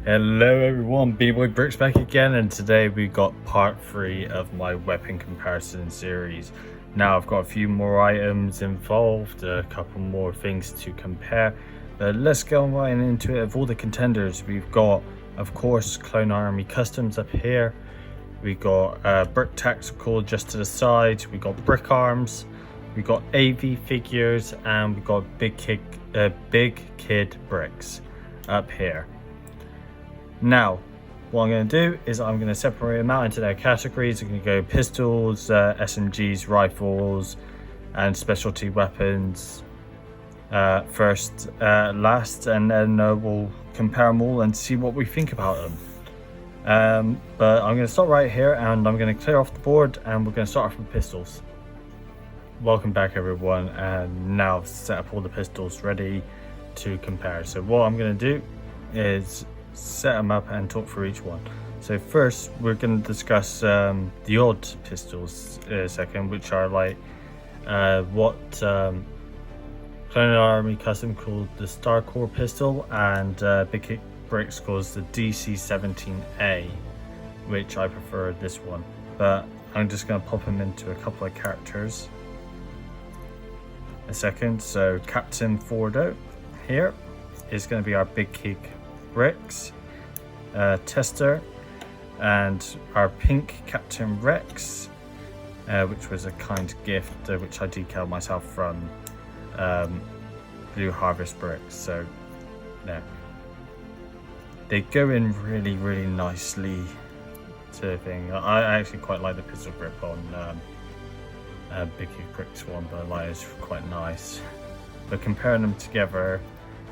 Hello everyone, Bigkidbrix back again, and today we got part 3 of my weapon comparison series. Now I've got a few more items involved, a couple more things to compare, but let's go right into it. Of all the contenders, we've got, of course, Clone Army Customs up here. We got Bricktactical just to the side. We got Brickarms. We got Avfigures, and we got Bigkidbrix up here. Now, what I'm going to do is I'm going to separate them out into their categories. I'm going to go pistols, SMGs, rifles, and specialty weapons first, last, and then we'll compare them all and see what we think about them. But I'm going to start right here, and I'm going to clear off the board, and we're going to start off with pistols. Welcome back everyone, and now I've set up all the pistols ready to compare. So what I'm going to do is set them up and talk through each one. So first we're going to discuss the odd pistols in a second, which are like what Clone Army Custom called the Star Core pistol, and Bigkidbrix calls the DC-17A, which I prefer this one, but I'm just going to pop them into a couple of characters a second. So Captain Fordo here is going to be our Bigkidbrix tester, and our pink Captain Rex, which was a kind gift which I decaled myself from BlueHarvestBricks. So there, they go in really nicely to the thing. I actually quite like the pistol grip on Bigkidbrix one, but like it's quite nice. But comparing them together,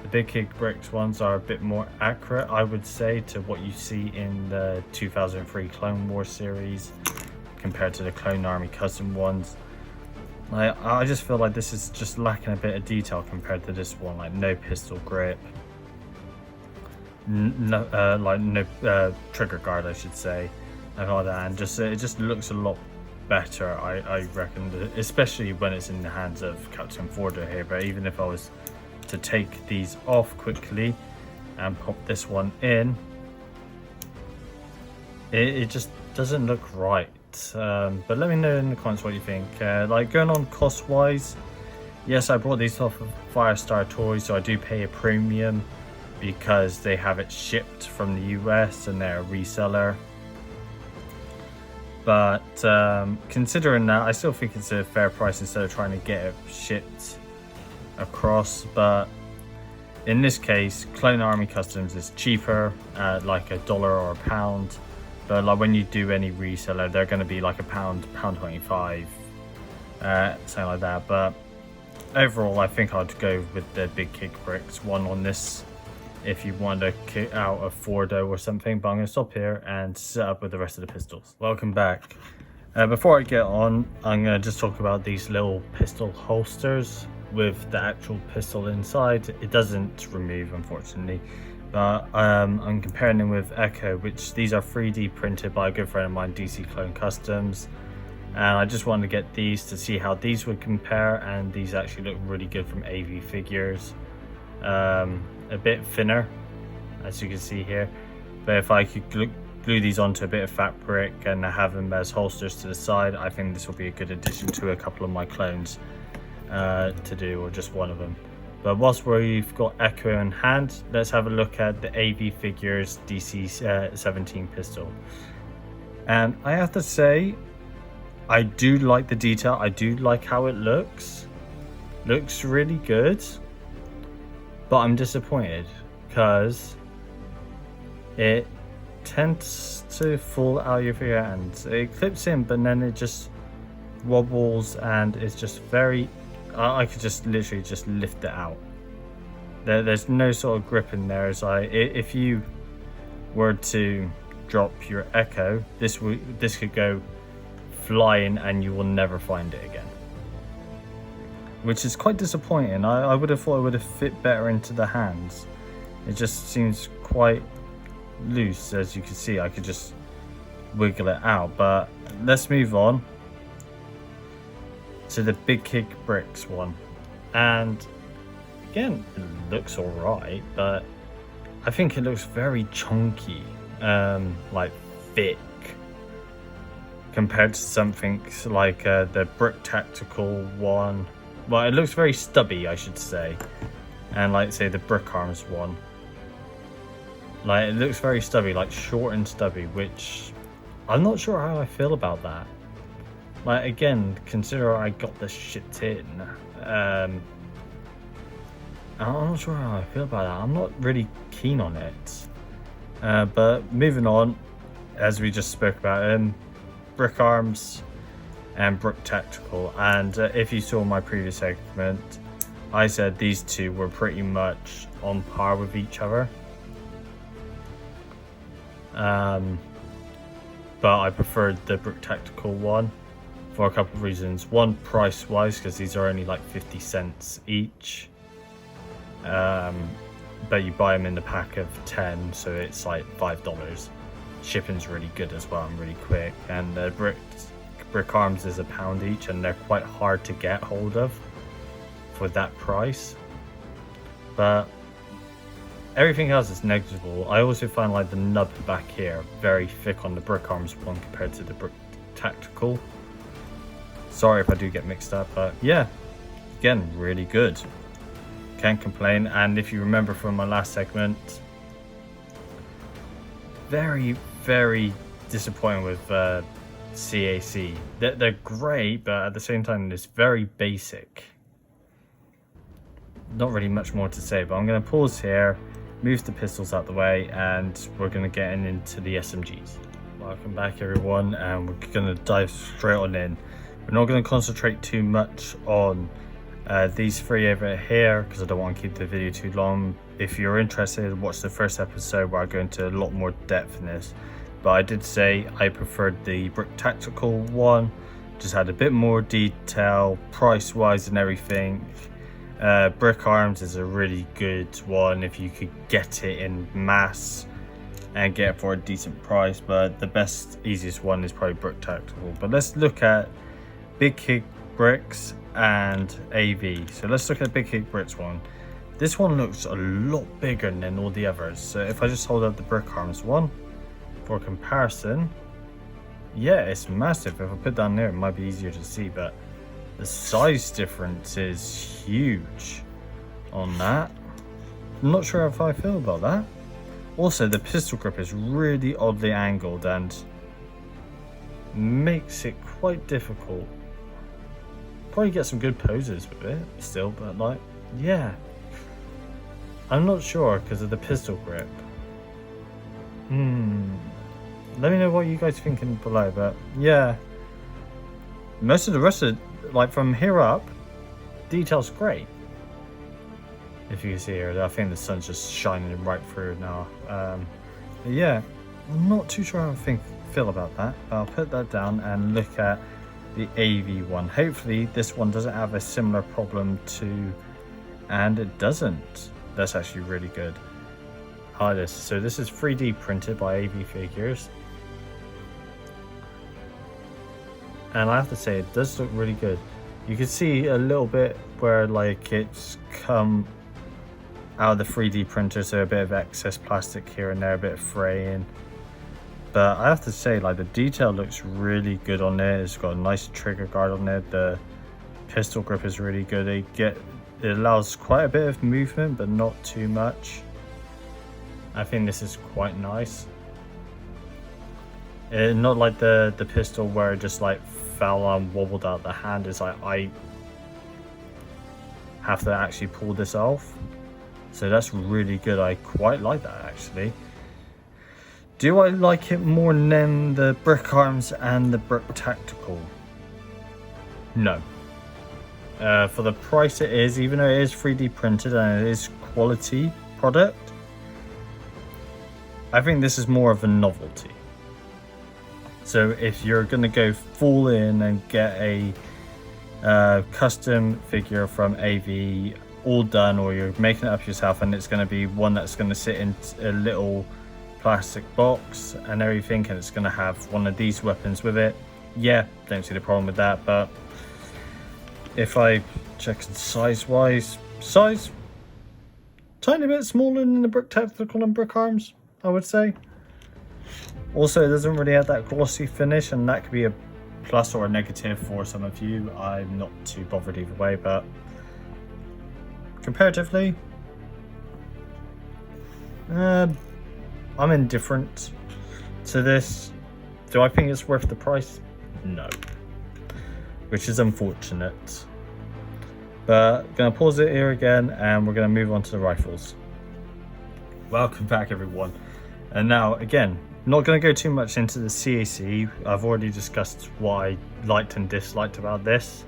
the Bigkidbrix ones are a bit more accurate, I would say, to what you see in the 2003 Clone Wars series compared to the Clone Army Custom ones. Like, I just feel like this is just lacking a bit of detail compared to this one. Like no pistol grip, no trigger guard, I should say, and all that, and just it just looks a lot better, I reckon, especially when it's in the hands of Captain Fordo here. But even if I was to take these off quickly and pop this one in, it just doesn't look right. But let me know in the comments what you think. Like, going on cost wise, yes, I brought these off of Firestar toys, so I do pay a premium because they have it shipped from the US and they're a reseller. But considering that, I still think it's a fair price instead of trying to get it shipped across. But in this case, Clone Army Customs is cheaper at like $1 or £1, but like when you do any reseller, they're going to be like £1.25, something like that. But overall, I think I'd go with the Bigkidbrix one on this if you want to kick out a Fordo or something. But I'm going to stop here and set up with the rest of the pistols. Welcome back. Before I get on, I'm going to just talk about these little pistol holsters with the actual pistol inside. It doesn't remove, unfortunately, but I'm comparing them with Echo, which these are 3D printed by a good friend of mine, DC Clone Customs, and I just wanted to get these to see how these would compare, and these actually look really good from Avfigures. A bit thinner, as you can see here, but if I could glue these onto a bit of fabric and have them as holsters to the side, I think this will be a good addition to a couple of my clones to do, or just one of them. But whilst we've got Echo in hand, let's have a look at the Avfigures DC-17 pistol. And I have to say, I do like the detail. I do like how it looks really good, but I'm disappointed because it tends to fall out of your hands. It clips in, but then it just wobbles, and it's just very, I could just literally just lift it out. There's no sort of grip in there. If you were to drop your Echo, this could go flying and you will never find it again, which is quite disappointing. I would have thought it would have fit better into the hands. It just seems quite loose, as you can see. I could just wiggle it out. But let's move on to the Bigkidbrix one, and again, it looks alright, but I think it looks very chunky, like thick, compared to something like the Bricktactical one. Well, it looks very stubby, I should say, and like say the Brickarms one. Like, it looks very stubby, like short and stubby, which I'm not sure how I feel about that. Like, again, consider I got this shit in. I'm not sure how I feel about that. I'm not really keen on it. But moving on, as we just spoke about, Brickarms and Bricktactical. And if you saw my previous segment, I said these two were pretty much on par with each other. But I preferred the Bricktactical one for a couple of reasons. One, price wise, because these are only like 50 cents each. But you buy them in the pack of 10, so it's like $5. Shipping's really good as well and really quick. And the Brickarms is £1 each, and they're quite hard to get hold of for that price. But everything else is negligible. I also find like the nub back here very thick on the Brickarms one compared to the Bricktactical. Sorry if I do get mixed up, but yeah, again, really good. Can't complain. And if you remember from my last segment, very, very disappointed with CAC. They're great, but at the same time, it's very basic. Not really much more to say, but I'm going to pause here, move the pistols out the way, and we're going to get into the SMGs. Welcome back, everyone, and we're going to dive straight on in. We're not going to concentrate too much on these three over here because I don't want to keep the video too long. If you're interested, watch the first episode where I go into a lot more depth in this. But I did say I preferred the Bricktactical one, just had a bit more detail, price wise and everything. Brickarms is a really good one if you could get it in mass and get it for a decent price, but the best, easiest one is probably Bricktactical. But let's look at Bigkidbrix and AV. So let's look at the Bigkidbrix one. This one looks a lot bigger than all the others. So if I just hold up the Brickarms one for comparison, yeah, it's massive. If I put down there, it might be easier to see, but the size difference is huge on that. I'm not sure how I feel about that. Also, the pistol grip is really oddly angled and makes it quite difficult. Probably get some good poses with it still, but like, yeah, I'm not sure because of the pistol grip. Let me know what you guys thinking below, but yeah, most of the rest of, like from here up, detail's great. If you can see here, I think the sun's just shining right through now. But yeah, I'm not too sure how I feel about that. I'll put that down and look at the AV one. Hopefully this one doesn't have a similar problem to, and it doesn't. That's actually really good. I like this. So this is 3D printed by Avfigures, and I have to say it does look really good. You can see a little bit where like it's come out of the 3D printer, so a bit of excess plastic here and there, a bit of fraying. But I have to say, like, the detail looks really good on there. It's got a nice trigger guard on there. The pistol grip is really good. It allows quite a bit of movement, but not too much. I think this is quite nice. Not like the pistol where it just like fell and wobbled out the hand. It's like I have to actually pull this off. So that's really good. I quite like that actually. Do I like it more than the Brickarms and the Bricktactical? No. For the price it is, even though it is 3D printed and it is quality product, I think this is more of a novelty. So if you're going to go full in and get a custom figure from AV all done, or you're making it up yourself and it's going to be one that's going to sit in a little plastic box and everything, and it's going to have one of these weapons with it, yeah, don't see the problem with that. But if I check size wise, size tiny bit smaller than the Bricktactical and Brickarms, I would say. Also, it doesn't really have that glossy finish, and that could be a plus or a negative for some of you. I'm not too bothered either way, but comparatively, I'm indifferent to this. Do I think it's worth the price? No. Which is unfortunate. But gonna pause it here again, and we're gonna move on to the rifles. Welcome back, everyone. And now, again, not gonna go too much into the CAC. I've already discussed what I liked and disliked about this.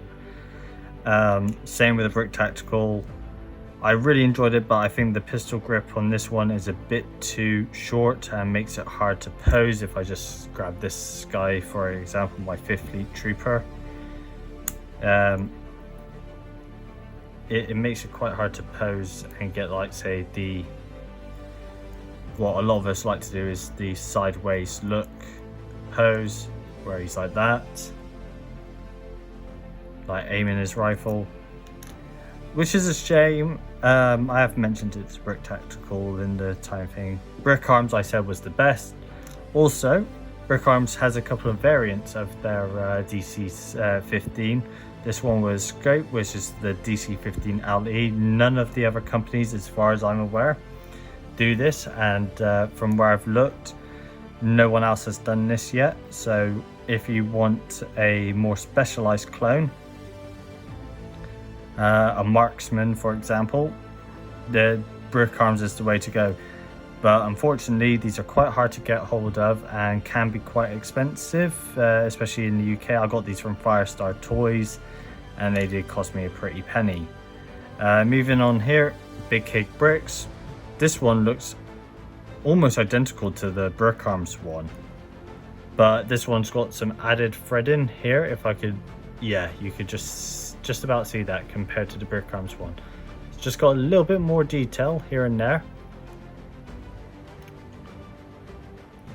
Same with the Bricktactical. I really enjoyed it, but I think the pistol grip on this one is a bit too short and makes it hard to pose. If I just grab this guy, for example, my 5th Fleet Trooper, it makes it quite hard to pose and get, like, say, what a lot of us like to do is the sideways look pose, where he's like that, like aiming his rifle, which is a shame. I have mentioned it's Bricktactical in the time thing. Brickarms, I said, was the best. Also, Brickarms has a couple of variants of their DC-15. This one was Scope, which is the DC-15 LE. None of the other companies, as far as I'm aware, do this, and from where I've looked, no one else has done this yet. So if you want a more specialized clone, a marksman, for example, the Brickarms is the way to go. But unfortunately, these are quite hard to get hold of and can be quite expensive, especially in the UK. I got these from Firestar Toys, and they did cost me a pretty penny. Moving on here, Bigkidbrix. This one looks almost identical to the Brickarms one, but this one's got some added threading here. If I could, yeah, you could just about see that compared to the Brickarms one. It's just got a little bit more detail here and there,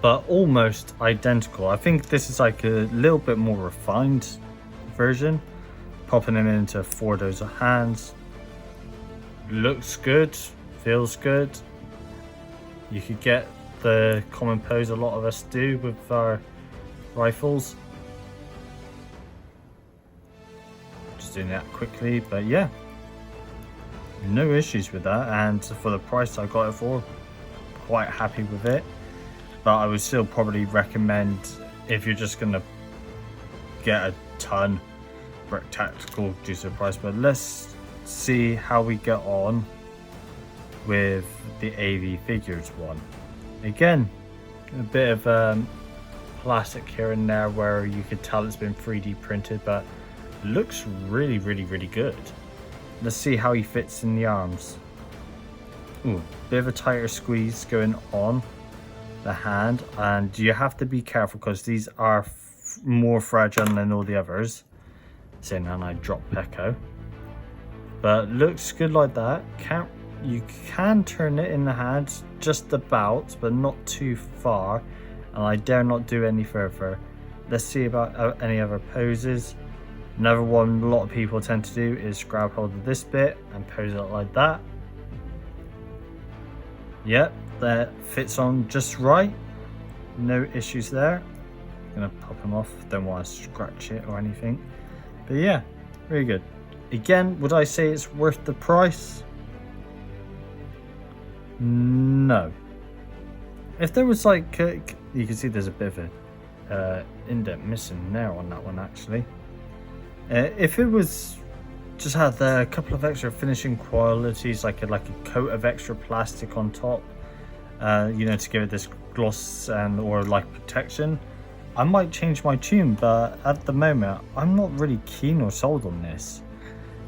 but almost identical. I think this is like a little bit more refined version. Popping them into 4 rows of hands. Looks good, feels good. You could get the common pose a lot of us do with our rifles. Just doing that quickly, but yeah, no issues with that. And for the price I got it for, quite happy with it. But I would still probably recommend, if you're just gonna get a ton, Bricktactical due to the price. But let's see how we get on with the Avfigures one. Again, a bit of plastic here and there where you could tell it's been 3D printed, but it looks really good. Let's see how he fits in the arms. Ooh, bit of a tighter squeeze going on the hand, and you have to be careful because these are more fragile than all the others. Saying that, I drop Echo, but looks good like that. You can turn it in the hands just about, but not too far, and I dare not do any further. Let's see about any other poses. Another one a lot of people tend to do is grab hold of this bit and pose it like that. Yep, that fits on just right. No issues there. I'm gonna pop him off, don't want to scratch it or anything. But yeah, very good. Again, would I say it's worth the price? No. If there was like, you can see there's a bit of a indent missing there on that one actually. If it was just had a couple of extra finishing qualities, like a coat of extra plastic on top, you know, to give it this gloss and or like protection, I might change my tune. But at the moment, I'm not really keen or sold on this.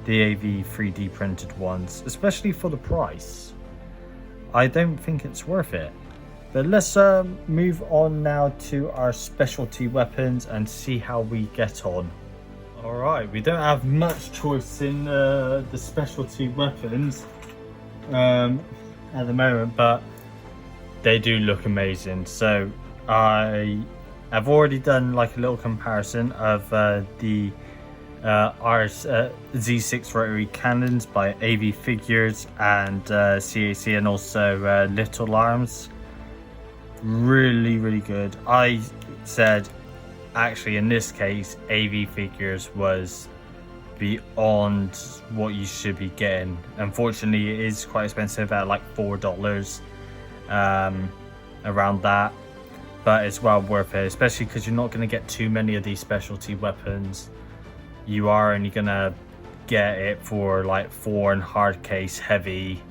The AV 3D printed ones, especially for the price. I don't think it's worth it. But let's move on now to our specialty weapons and see how we get on. Alright, we don't have much choice in the specialty weapons at the moment, but they do look amazing. So I've already done like a little comparison of the Z6 rotary cannons by Avfigures and CAC, and also Little Arms. Really good. I said actually in this case Avfigures was beyond what you should be getting. Unfortunately, it is quite expensive at like $4, around that, but it's well worth it, especially because you're not going to get too many of these specialty weapons. You are only going to get it for like 4 and hard case heavy,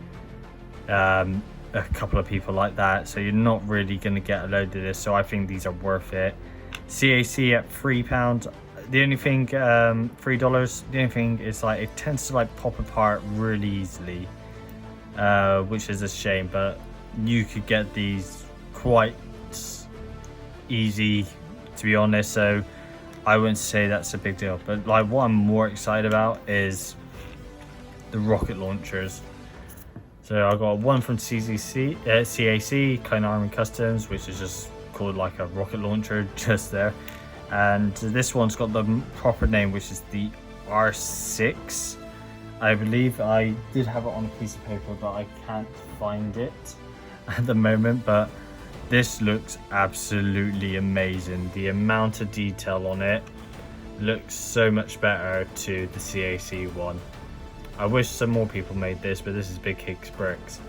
a couple of people like that, so you're not really going to get a load of this. So I think these are worth it. CAC at £3. The only thing, $3. The only thing is like it tends to like pop apart really easily, which is a shame. But you could get these quite easy, to be honest. So I wouldn't say that's a big deal. But like what I'm more excited about is the rocket launchers. So I got one from CAC, Clone Army Customs, which is just called like a rocket launcher just there. And this one's got the proper name, which is the R6. I believe I did have it on a piece of paper, but I can't find it at the moment. But this looks absolutely amazing. The amount of detail on it looks so much better to the CAC one. I wish some more people made this, but this is Bigkidbrix.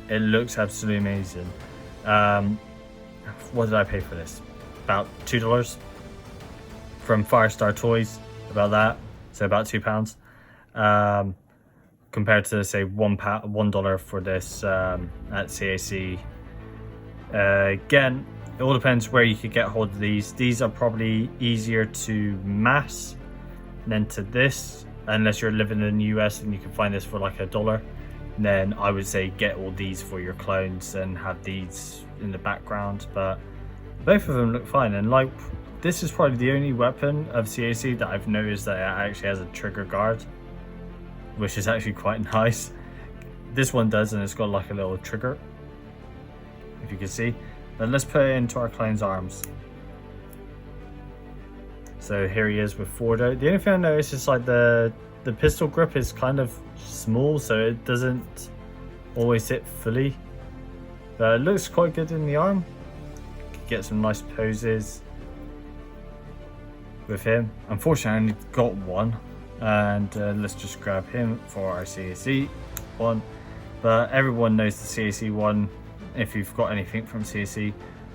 It looks absolutely amazing. What did I pay for this? About $2 from Firestar Toys, about that. So about £2. Compared to say $1 for this at CAC. Again, it all depends where you could get hold of these. These are probably easier to mass than to this. Unless you're living in the US and you can find this for like $1, then I would say get all these for your clones and have these in the background. But both of them look fine, and like this is probably the only weapon of CAC that I've noticed that it actually has a trigger guard, which is actually quite nice. This one does, and it's got like a little trigger, if you can see. But let's put it into our clone's arms. So here he is with Fordo. The only thing I noticed is like the pistol grip is kind of small, so it doesn't always hit fully. But it looks quite good in the arm. Get some nice poses with him. Unfortunately, I only got one, and let's just grab him for our CAC one. But everyone knows the CAC one. If you've got anything from CAC,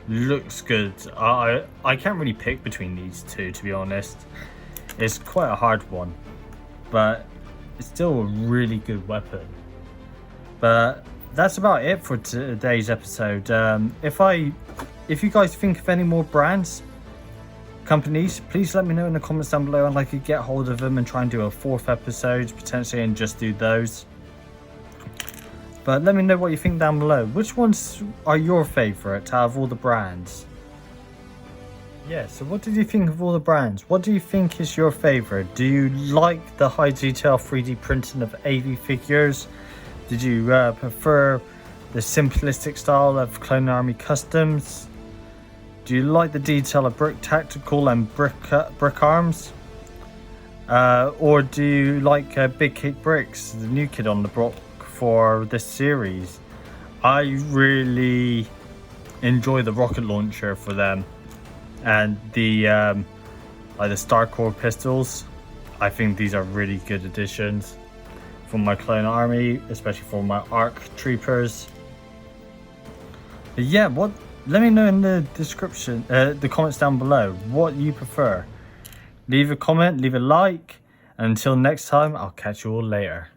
looks good. I can't really pick between these two, to be honest. It's quite a hard one, but it's still a really good weapon. But that's about it for today's episode. If you guys think of any more brands, companies, please let me know in the comments down below, and I could get hold of them and try and do a 4th episode potentially and just do those. But let me know what you think down below. Which ones are your favourite out of all the brands? Yeah, so what did you think of all the brands? What do you think is your favourite? Do you like the high detail 3D printing of Avfigures? Did you prefer the simplistic style of Clone Army Customs? Do you like the detail of Bricktactical and Brickarms? Or do you like Bigkidbrix, the new kid on the block for this series? I really enjoy the rocket launcher for them, and the like the Starcore pistols. I think these are really good additions for my clone army, especially for my ARC troopers. But yeah, let me know in the description, the comments down below, what you prefer. Leave a comment, leave a like, and until next time, I'll catch you all later.